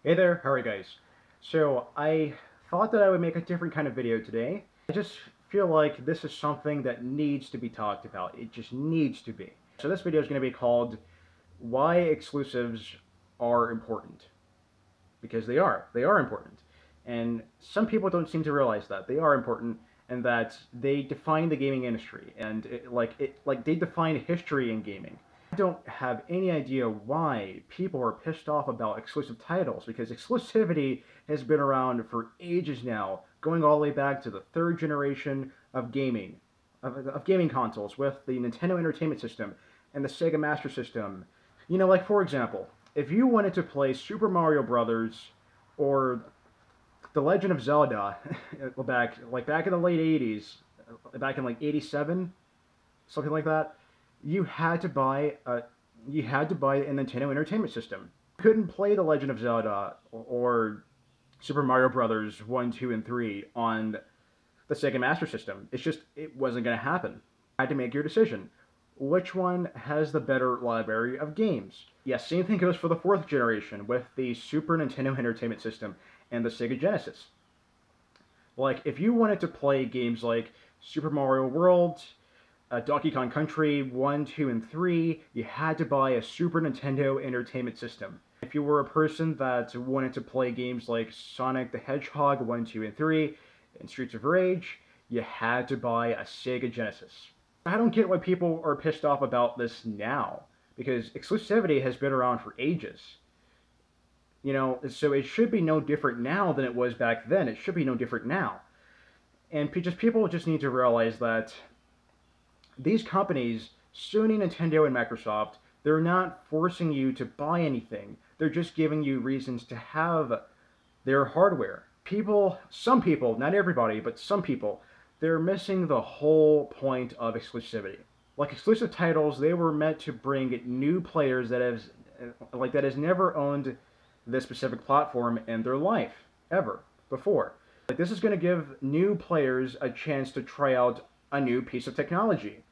Hey there, how are you guys? So I thought that I would make a different kind of video today. I just feel like this is something that needs to be talked about. It just needs to be. So this video is going to be called Why Exclusives Are Important. Because they are. They are important. And some people don't seem to realize that. They are important and that they define the gaming industry. And like they define history in gaming. I don't have any idea why people are pissed off about exclusive titles because exclusivity has been around for ages now, going all the way back to the third generation of gaming, of gaming consoles with the Nintendo Entertainment System and the Sega Master System. You know, like for example, if you wanted to play Super Mario Brothers or The Legend of Zelda back in the late 80s, back in like 87, something like that, you had to buy a Nintendo Entertainment System. You couldn't play The Legend of Zelda or Super Mario Brothers 1, 2, and 3 on the Sega Master System. It wasn't going to happen. You had to make your decision. Which one has the better library of games? Yes, same thing goes for the fourth generation with the Super Nintendo Entertainment System and the Sega Genesis. Like, if you wanted to play games like Super Mario World, Donkey Kong Country 1, 2, and 3, you had to buy a Super Nintendo Entertainment System. If you were a person that wanted to play games like Sonic the Hedgehog 1, 2, and 3, and Streets of Rage, you had to buy a Sega Genesis. I don't get why people are pissed off about this now, because exclusivity has been around for ages. You know, so it should be no different now than it was back then. It should be no different now. And people just need to realize that these companies, Sony, Nintendo, and Microsoft, they're not forcing you to buy anything. They're just giving you reasons to have their hardware. Some people, not everybody, but some people, they're missing the whole point of exclusivity. Like exclusive titles, they were meant to bring new players that has never owned this specific platform in their life ever before. Like this is going to give new players a chance to try out a new piece of technology.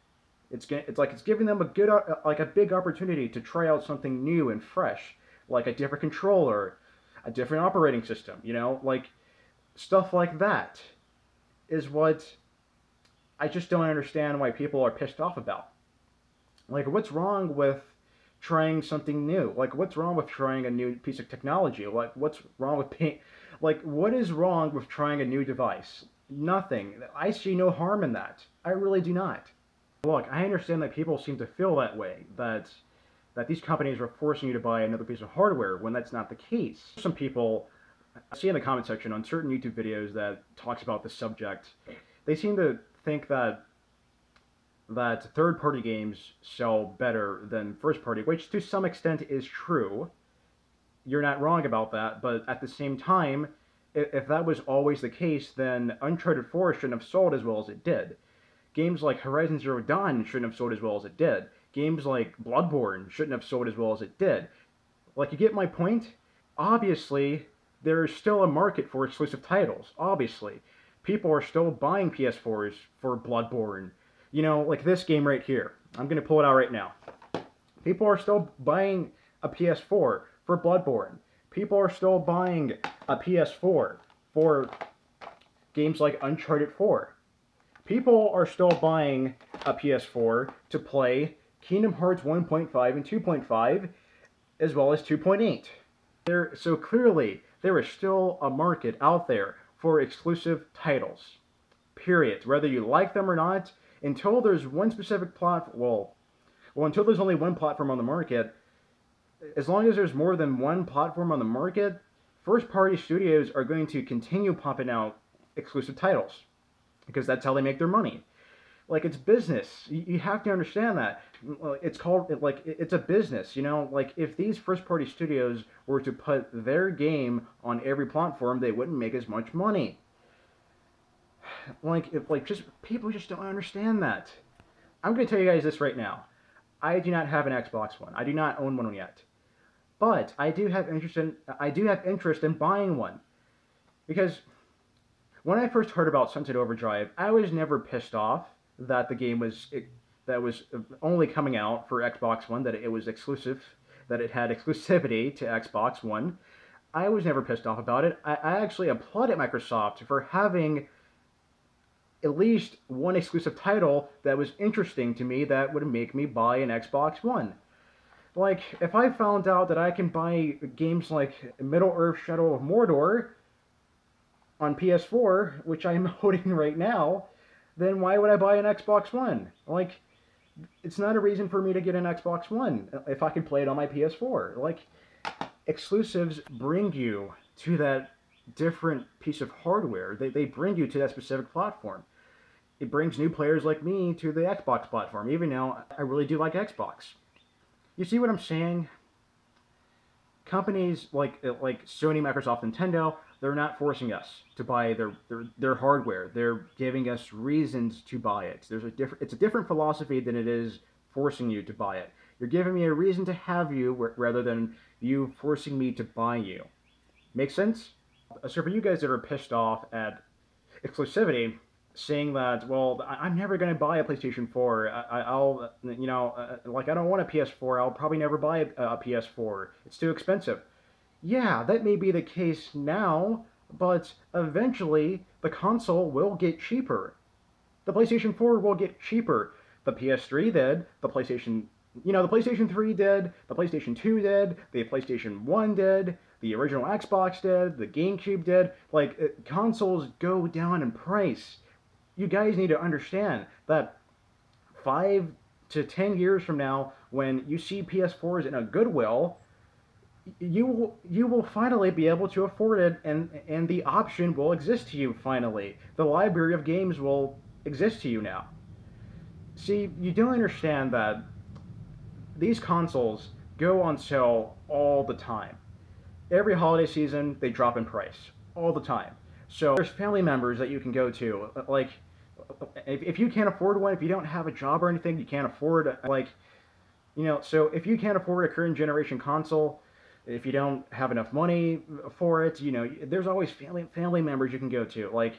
It's giving them a big opportunity to try out something new and fresh, like a different controller, a different operating system. You know, like stuff like that is what I just don't understand why people are pissed off about. Like, what's wrong with trying something new? Like, what's wrong with trying a new piece of technology? Like, what's wrong with what is wrong with trying a new device? Nothing. I see no harm in that. I really do not. Look, I understand that people seem to feel that way, that these companies are forcing you to buy another piece of hardware when that's not the case. Some people I see in the comment section on certain YouTube videos that talks about this subject, they seem to think that third-party games sell better than first-party, which to some extent is true. You're not wrong about that, but at the same time, if that was always the case, then Uncharted 4 shouldn't have sold as well as it did. Games like Horizon Zero Dawn shouldn't have sold as well as it did. Games like Bloodborne shouldn't have sold as well as it did. Like, you get my point? Obviously, there's still a market for exclusive titles, obviously. People are still buying PS4s for Bloodborne. You know, like this game right here. I'm going to pull it out right now. People are still buying a PS4 for Bloodborne. People are still buying a PS4 for games like Uncharted 4. People are still buying a PS4 to play Kingdom Hearts 1.5 and 2.5, as well as 2.8. So clearly, there is still a market out there for exclusive titles. Period. Whether you like them or not, until there's one specific platform, until there's only one platform on the market, as long as there's more than one platform on the market, first-party studios are going to continue popping out exclusive titles because that's how they make their money. Like, it's business. You have to understand that. It's a business, you know? Like, if these first-party studios were to put their game on every platform, they wouldn't make as much money. People just don't understand that. I'm going to tell you guys this right now. I do not have an Xbox One. I do not own one yet. But I do have interest in buying one. Because when I first heard about Sunset Overdrive, I was never pissed off that the game was only coming out for Xbox One, that it was exclusive, that it had exclusivity to Xbox One. I was never pissed off about it. I actually applauded Microsoft for having at least one exclusive title that was interesting to me that would make me buy an Xbox One. Like, if I found out that I can buy games like Middle-earth Shadow of Mordor on PS4, which I'm holding right now, then why would I buy an Xbox One? Like, it's not a reason for me to get an Xbox One if I can play it on my PS4. Like, exclusives bring you to that different piece of hardware. They bring you to that specific platform. It brings new players like me to the Xbox platform, even though I really do like Xbox. You see what I'm saying? Companies like Sony, Microsoft, Nintendo, they're not forcing us to buy their hardware. They're giving us reasons to buy it. It's a different philosophy than it is forcing you to buy it. You're giving me a reason to have you rather than you forcing me to buy you. Make sense? So for you guys that are pissed off at exclusivity, saying that, well, I'm never going to buy a PlayStation 4. I'll, you know, like, I don't want a PS4. I'll probably never buy a PS4. It's too expensive. Yeah, that may be the case now, but eventually the console will get cheaper. The PlayStation 4 will get cheaper. The PS3 did. The PlayStation, the PlayStation 3 did. The PlayStation 2 did. The PlayStation 1 did. The original Xbox did. The GameCube did. Like, consoles go down in price. You guys need to understand that 5 to 10 years from now, when you see PS4s in a Goodwill, you will finally be able to afford it, and the option will exist to you finally. The library of games will exist to you now. See, you don't understand that these consoles go on sale all the time. Every holiday season, they drop in price. All the time. So there's family members that you can go to. Like, if you can't afford one, if you don't have a job or anything, you can't afford, like, so if you can't afford a current generation console, if you don't have enough money for it, there's always family members you can go to. Like,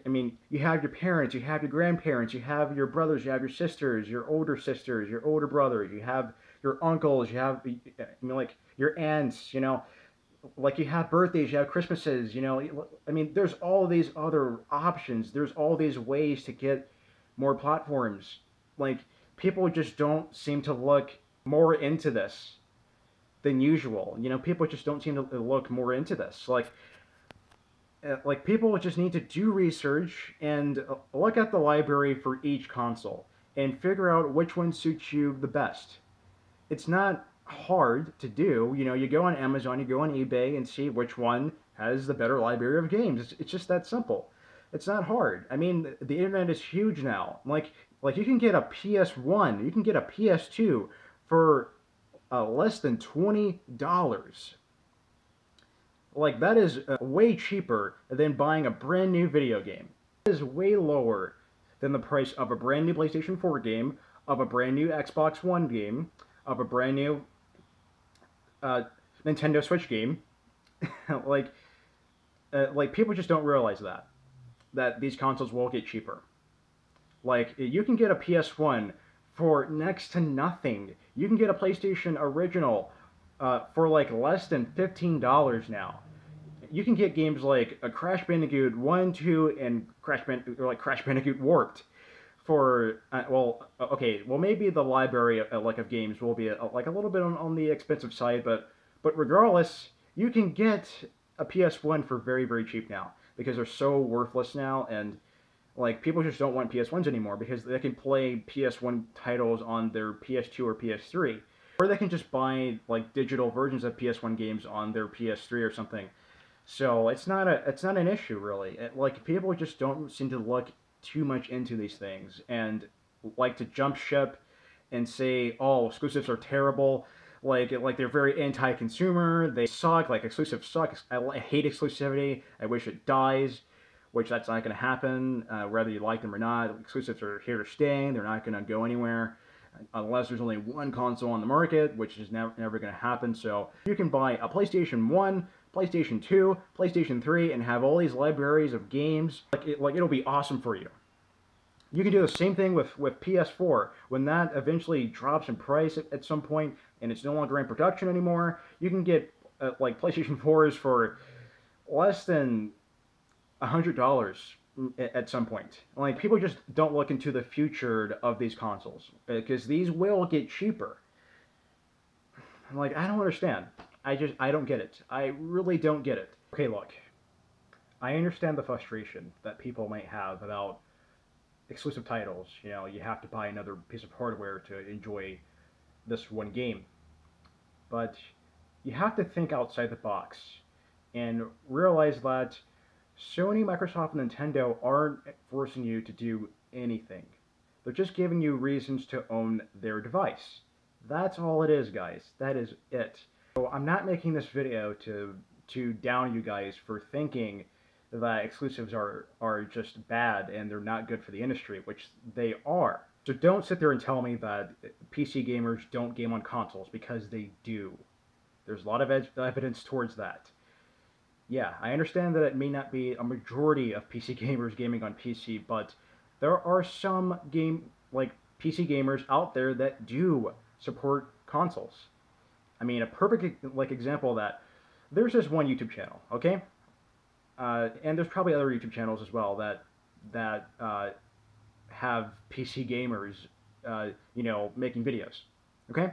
I mean, you have your parents, you have your grandparents, you have your brothers, you have your sisters, your older brothers, you have your uncles, you have, like, your aunts, like, you have birthdays, you have Christmases, I mean, there's all these other options. There's all these ways to get more platforms. Like, people just don't seem to look more into this than usual. People just don't seem to look more into this. Like, people just need to do research and look at the library for each console and figure out which one suits you the best. It's not hard to do. You go on Amazon, you go on eBay, and see which one has the better library of games. It's just that simple. It's not hard. I mean, the internet is huge now. Like you can get a PS1, you can get a PS2 for less than $20. Like, that is way cheaper than buying a brand new video game. It is way lower than the price of a brand new PlayStation 4 game, of a brand new Xbox One game, of a brand new Nintendo Switch game. like people just don't realize that these consoles will get cheaper. Like, you can get a PS1 for next to nothing. You can get a PlayStation Original for like less than $15 now. You can get games like a Crash Bandicoot 1, 2, and Crash Bandicoot Warped for maybe the library of games will be like a little bit on the expensive side, but regardless, you can get a PS1 for very, very cheap now because they're so worthless now, and like, people just don't want PS1s anymore because they can play PS1 titles on their PS2 or PS3, or they can just buy like digital versions of PS1 games on their PS3 or something. So it's not an issue really. Like, people just don't seem to look too much into these things and like to jump ship and say, oh, exclusives are terrible. Like they're very anti-consumer. They suck. Like, exclusives suck. I hate exclusivity. I wish it dies. Which that's not going to happen, whether you like them or not. Exclusives are here to stay. They're not going to go anywhere unless there's only one console on the market, which is never going to happen. So you can buy a PlayStation 1, PlayStation 2, PlayStation 3, and have all these libraries of games. Like it'll be awesome for you. You can do the same thing with PS4. When that eventually drops in price at some point and it's no longer in production anymore, you can get like PlayStation 4s for less than $100 at some point. Like people just don't look into the future of these consoles because these will get cheaper. I'm like, I don't understand. I don't get it. I really don't get it. Okay, look, I understand the frustration that people might have about exclusive titles. You know, you have to buy another piece of hardware to enjoy this one game. But you have to think outside the box and realize that Sony, Microsoft, and Nintendo aren't forcing you to do anything. They're just giving you reasons to own their device. That's all it is, guys. That is it. So I'm not making this video to down you guys for thinking that exclusives are just bad and they're not good for the industry, which they are. So don't sit there and tell me that PC gamers don't game on consoles, because they do. There's a lot of evidence towards that. Yeah, I understand that it may not be a majority of PC gamers gaming on PC, but there are some PC gamers out there that do support consoles. I mean, a perfect example of that. There's this one YouTube channel, okay, and there's probably other YouTube channels as well that have PC gamers, making videos. Okay,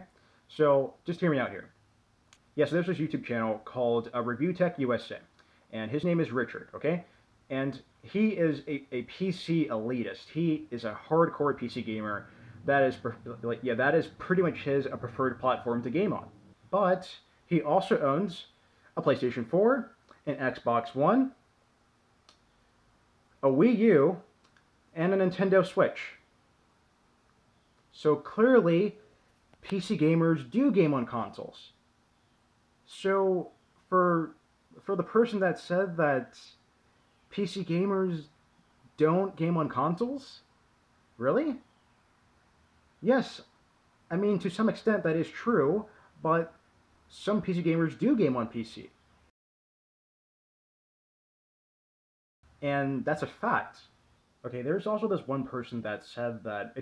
so just hear me out here. Yeah, so there's this YouTube channel called Review Tech USA, and his name is Richard. Okay, and he is a PC elitist. He is a hardcore PC gamer. That is that is pretty much his preferred platform to game on. But he also owns a PlayStation 4, an Xbox One, a Wii U, and a Nintendo Switch. So clearly, PC gamers do game on consoles. So for the person that said that PC gamers don't game on consoles, really? Yes, I mean to some extent that is true, but some PC gamers do game on PC. And that's a fact. Okay, there's also this one person that said that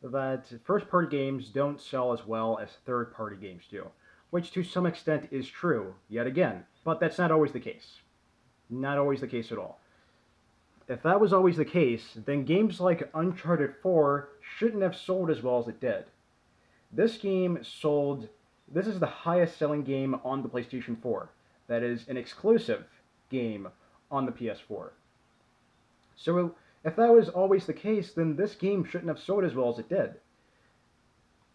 that first-party games don't sell as well as third-party games do, which to some extent is true, yet again. But that's not always the case. Not always the case at all. If that was always the case, then games like Uncharted 4 shouldn't have sold as well as it did. This game sold... This is the highest selling game on the PlayStation 4. That is an exclusive game on the PS4. So if that was always the case, then this game shouldn't have sold as well as it did.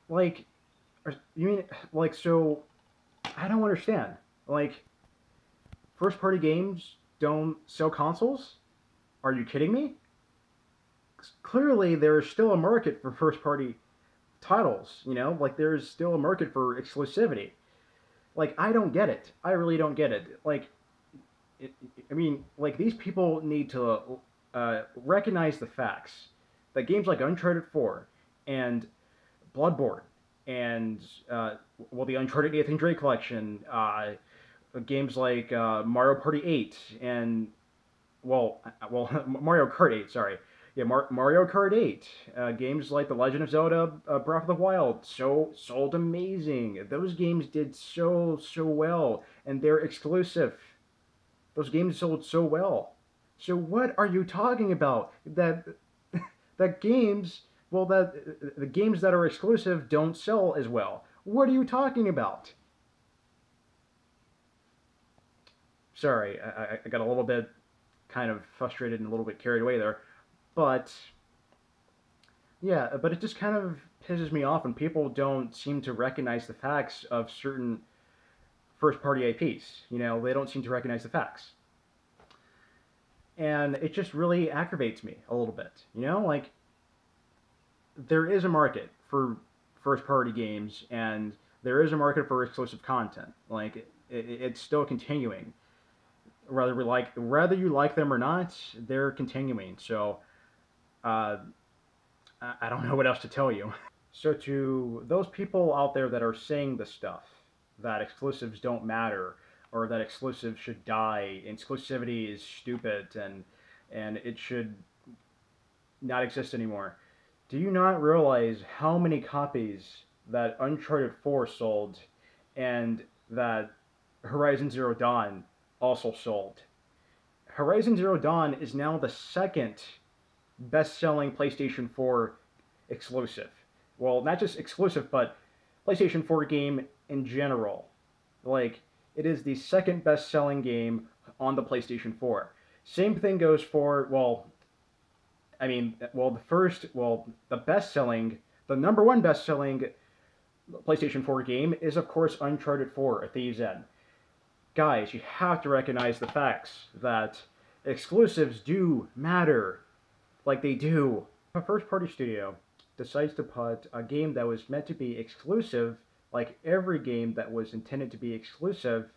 Like, you mean, so, I don't understand. Like, first-party games don't sell consoles? Are you kidding me? Clearly, there is still a market for first-party titles, there's still a market for exclusivity. Like, I don't get it. I really don't get it. These people need to recognize the facts that games like Uncharted 4 and Bloodborne and the Uncharted Nathan Drake collection, games like Mario Party 8 and Mario Kart 8, sorry. Yeah, Mario Kart 8, games like The Legend of Zelda Breath of the Wild, sold amazing. Those games did so well, and they're exclusive. Those games sold so well. So what are you talking about? That the games that are exclusive don't sell as well. What are you talking about? Sorry, I got a little bit kind of frustrated and a little bit carried away there. But yeah, but it just kind of pisses me off when people don't seem to recognize the facts of certain first-party IPs. They don't seem to recognize the facts. And it just really aggravates me a little bit. There is a market for first-party games, and there is a market for exclusive content. It's still continuing. Whether you like them or not, they're continuing. So, I don't know what else to tell you. So to those people out there that are saying the stuff, that exclusives don't matter, or that exclusives should die, exclusivity is stupid, and it should not exist anymore, do you not realize how many copies that Uncharted 4 sold, and that Horizon Zero Dawn also sold. Horizon Zero Dawn is now the second best-selling PlayStation 4 exclusive. Well, not just exclusive, but PlayStation 4 game in general. Like, it is the second best-selling game on the PlayStation 4. Same thing goes for, well, I mean, well, the number one best-selling PlayStation 4 game is, of course, Uncharted 4: A Thief's End. Guys, you have to recognize the facts that exclusives do matter, like they do. If a first-party studio decides to put a game that was meant to be exclusive, like every game that was intended to be exclusive,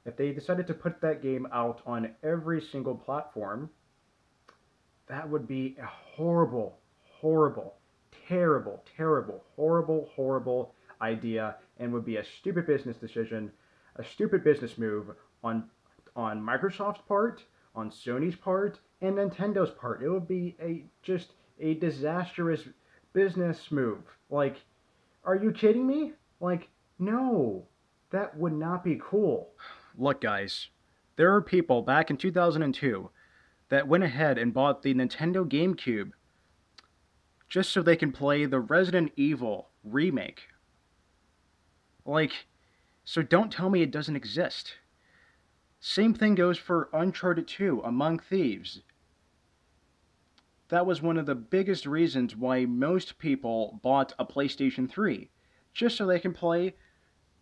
if they decided to put that game out on every single platform, that would be a horrible, horrible, terrible, terrible, horrible, horrible idea, and would be a stupid business decision, a stupid business move on Microsoft's part, on Sony's part, and Nintendo's part. It would be just a disastrous business move. Like, are you kidding me? Like, no, that would not be cool. Look, guys, there are people back in 2002 that went ahead and bought the Nintendo GameCube just so they can play the Resident Evil remake. Like, so don't tell me it doesn't exist. Same thing goes for Uncharted 2, Among Thieves. That was one of the biggest reasons why most people bought a PlayStation 3, just so they can play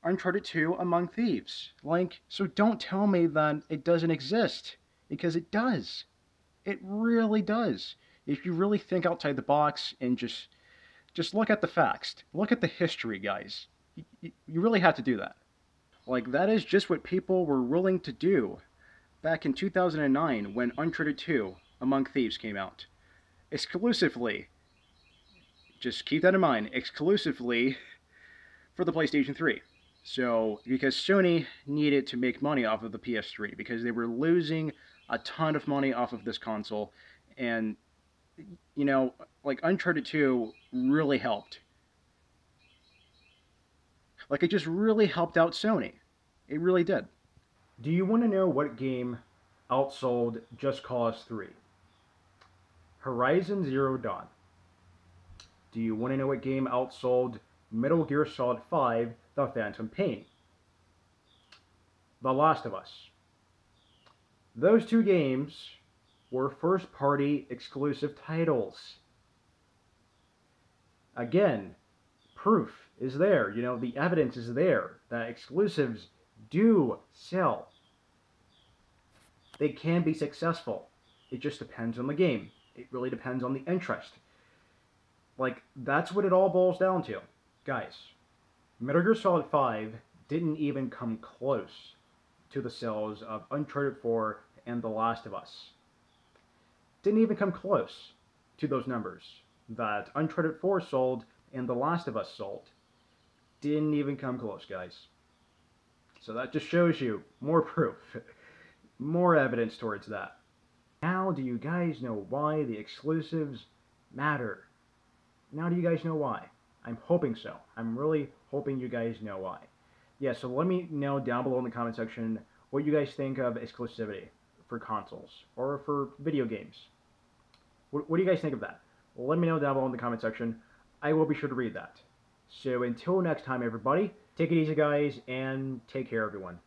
Uncharted 2, Among Thieves. Like, so don't tell me that it doesn't exist, because it does. It really does. If you really think outside the box and just look at the facts, look at the history, guys. You really have to do that. Like, that is just what people were willing to do back in 2009 when Uncharted 2, Among Thieves came out. Exclusively, just keep that in mind, exclusively for the PlayStation 3. So, because Sony needed to make money off of the PS3, because they were losing a ton of money off of this console, and, you know, like, Uncharted 2 really helped. Like, it just really helped out Sony. It really did. Do you want to know what game outsold Just Cause 3? Horizon Zero Dawn. Do you want to know what game outsold Metal Gear Solid 5: The Phantom Pain? The Last of Us. Those two games were first-party exclusive titles. Again, proof is there. You know, the evidence is there that exclusives do sell. They can be successful. It just depends on the game. It really depends on the interest. Like, that's what it all boils down to. Guys, Metal Gear Solid 5 didn't even come close to the sales of Uncharted 4 and The Last of Us. Didn't even come close to those numbers that Uncharted 4 sold and The Last of Us sold. Didn't even come close, guys. So that just shows you more proof, more evidence towards that. Now do you guys know why the exclusives matter? Now do you guys know why? I'm hoping so. I'm really hoping you guys know why. Yeah, so let me know down below in the comment section what you guys think of exclusivity for consoles or for video games. What do you guys think of that? Well, let me know down below in the comment section. I will be sure to read that. So until next time, everybody, take it easy, guys, and take care, everyone.